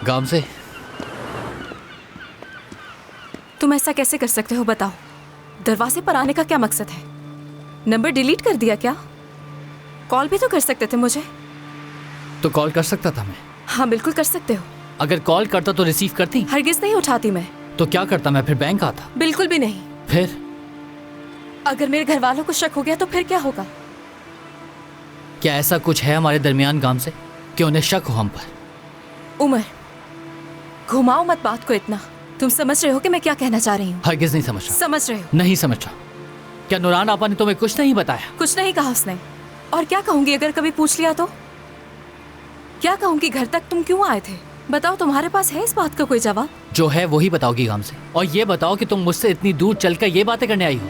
गाम से तुम ऐसा कैसे कर सकते हो बताओ? दरवाजे पर आने का क्या मकसद है? नंबर डिलीट कर दिया क्या? कॉल भी तो कर सकते थे मुझे। तो कॉल कर सकता था मैं। हाँ बिल्कुल कर सकते हो। अगर कॉल करता तो रिसीव करती। हरगिज नहीं उठाती मैं। तो क्या करता मैं? फिर बैंक आता। बिल्कुल भी नहीं। फिर अगर मेरे घर वालों को शक हो गया तो फिर क्या होगा? क्या ऐसा कुछ है हमारे दरमियान गाम से कि उन्हें शक हो हम पर? उमर, घुमाओ मत बात को इतना। तुम समझ रहे हो कि मैं क्या कहना चाह रही हूँ? हरगिज नहीं समझ रहा। समझ रहे हो? नहीं समझ रहा। क्या नूरान आपा ने तुम्हें कुछ नहीं बताया? कुछ नहीं कहा उसने। और क्या कहूंगी अगर कभी पूछ लिया तो? क्या कहूंगी? घर तक तुम क्यों आए थे? बताओ, तुम्हारे पास है इस बात का कोई जवाब? जो है वही बताओगी गाम से। और ये बताओ कि तुम मुझसे इतनी दूर चलकर ये बातें करने आई हो।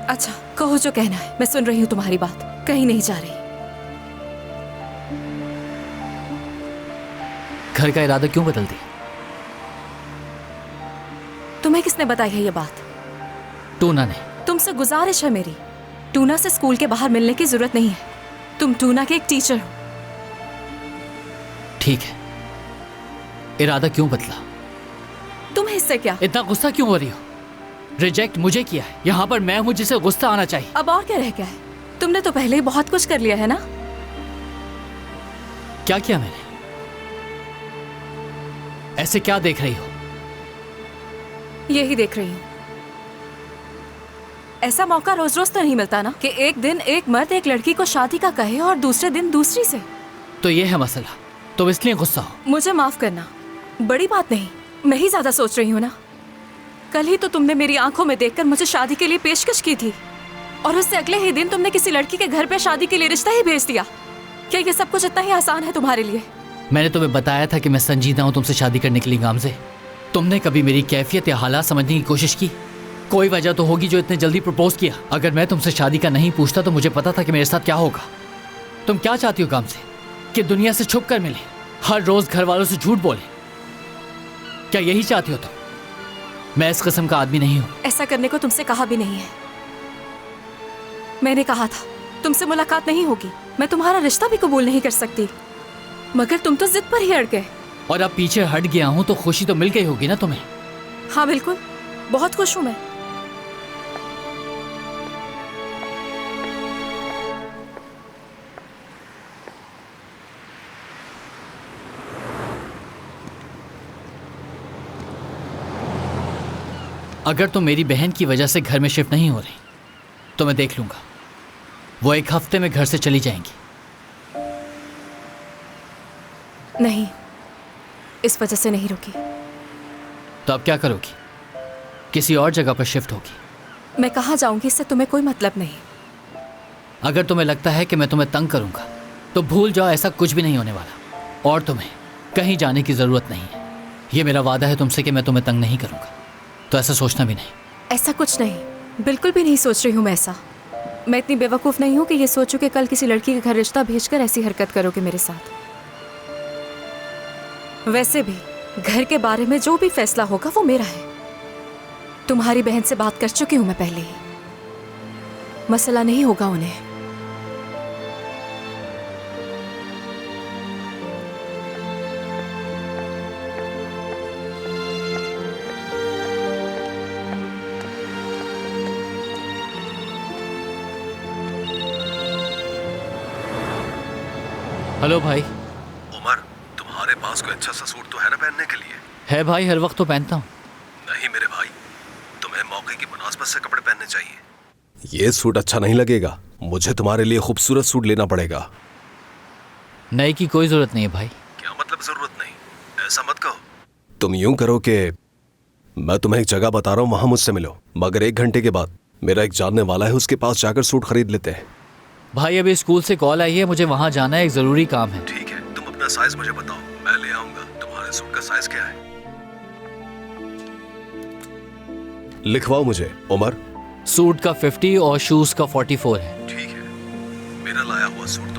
अच्छा कहो जो कहना है, मैं सुन रही हूँ तुम्हारी बात, कहीं नहीं जा रही। घर का इरादा क्यों बदल दिया? तुम्हें किसने बताई है ये बात? टूना ने। तुमसे गुजारिश है मेरी, टूना से स्कूल के बाहर मिलने की जरूरत नहीं है। तुम टूना के एक टीचर हो। ठीक है, इरादा क्यों बदला? तुम्हें इससे क्या? इतना गुस्सा क्यों हो रही हो? रिजेक्ट मुझे किया है, यहाँ पर मैं हूँ जिसे गुस्सा आना चाहिए। अब और क्या रह गया है? तुमने तो पहले ही बहुत कुछ कर लिया है ना। क्या किया मैंने? ऐसे क्या देख रही हो? यही देख रही हूँ। ऐसा मौका रोज रोज तो नहीं मिलता ना कि एक दिन एक मर्द एक लड़की को शादी का कहे और दूसरे दिन दूसरी से। तो ये है मसला, तो इसलिए गुस्सा हो। मुझे माफ करना, बड़ी बात नहीं, मैं ही ज्यादा सोच रही हूँ ना। कल ही तो तुमने मेरी आंखों में देखकर मुझे शादी के लिए पेशकश की थी, और उससे अगले ही दिन तुमने किसी लड़की के घर पे शादी के लिए रिश्ता ही भेज दिया। क्या ये सब कुछ इतना ही आसान है तुम्हारे लिए? मैंने तुम्हें बताया था कि मैं संजीदा हूँ तुमसे शादी करने के लिए गाम से। तुमने कभी मेरी कैफियत या हालात समझने की कोशिश की? कोई वजह तो होगी जो इतने जल्दी प्रपोज किया। अगर मैं तुमसे शादी का नहीं पूछता तो मुझे पता था कि मेरे साथ क्या होगा। तुम क्या चाहती हो गाम से? कि दुनिया से छुप कर मिले, हर रोज घर वालों से झूठ बोले? क्या यही चाहती हो तुम? मैं इस किस्म का आदमी नहीं हूं। ऐसा करने को तुमसे कहा भी नहीं है। मैंने कहा था तुमसे मुलाकात नहीं होगी, मैं तुम्हारा रिश्ता भी कबूल नहीं कर सकती, मगर तुम तो जिद पर ही अड़ गए। और अब पीछे हट गया हूं तो खुशी तो मिल गई होगी ना तुम्हें? हाँ बिल्कुल, बहुत खुश हूं मैं। अगर तुम मेरी बहन की वजह से घर में शिफ्ट नहीं हो रही तो मैं देख लूंगा। वो एक हफ्ते में घर से चली जाएंगी। नहीं, इस वजह से नहीं रुकी। तो अब क्या करोगी? किसी और जगह पर शिफ्ट होगी? मैं कहाँ जाऊंगी इससे तुम्हें कोई मतलब नहीं। अगर तुम्हें लगता है कि मैं तुम्हें तंग करूंगा तो भूल जाओ, ऐसा कुछ भी नहीं होने वाला। और तुम्हें कहीं जाने की जरूरत नहीं है। यह मेरा वादा है तुमसे कि मैं तुम्हें तंग नहीं करूंगा, तो ऐसा सोचना भी नहीं। ऐसा कुछ नहीं, बिल्कुल भी नहीं सोच रही हूँ मैं ऐसा। मैं इतनी बेवकूफ़ नहीं हूँ कि ये सोचूं कि कल किसी लड़की के घर रिश्ता भेजकर ऐसी हरकत करोगे मेरे साथ। वैसे भी घर के बारे में जो भी फैसला होगा वो मेरा है। तुम्हारी बहन से बात कर चुकी हूँ मैं पहले ही, मसला नहीं होगा उन्हें। हेलो भाई। उमर, तुम्हारे पास कोई अच्छा सा सूट तो है ना पहनने के लिए? है भाई, हर वक्त तो पहनता हूँ। नहीं मेरे भाई, तुम्हें मौके की मुनासबत से कपड़े पहनने चाहिए। ये सूट अच्छा नहीं लगेगा, मुझे तुम्हारे लिए खूबसूरत सूट लेना पड़ेगा। नए की कोई जरूरत नहीं है भाई। क्या मतलब जरूरत नहीं? ऐसा मत कहो। तुम यूं करो कि मैं तुम्हें एक जगह बता रहा हूँ, वहां मुझसे मिलो, मगर 1 घंटे के बाद। मेरा एक जानने वाला है, उसके पास जाकर सूट खरीद लेते हैं। भाई अभी स्कूल से कॉल आई है, मुझे वहां जाना है, एक जरूरी काम है। ठीक है, तुम अपना साइज मुझे बताओ, मैं ले आऊंगा। तुम्हारे सूट का साइज क्या है? लिखवाओ मुझे उमर। सूट का 50 और शूज का 44 है। ठीक है, मेरा लाया हुआ सूट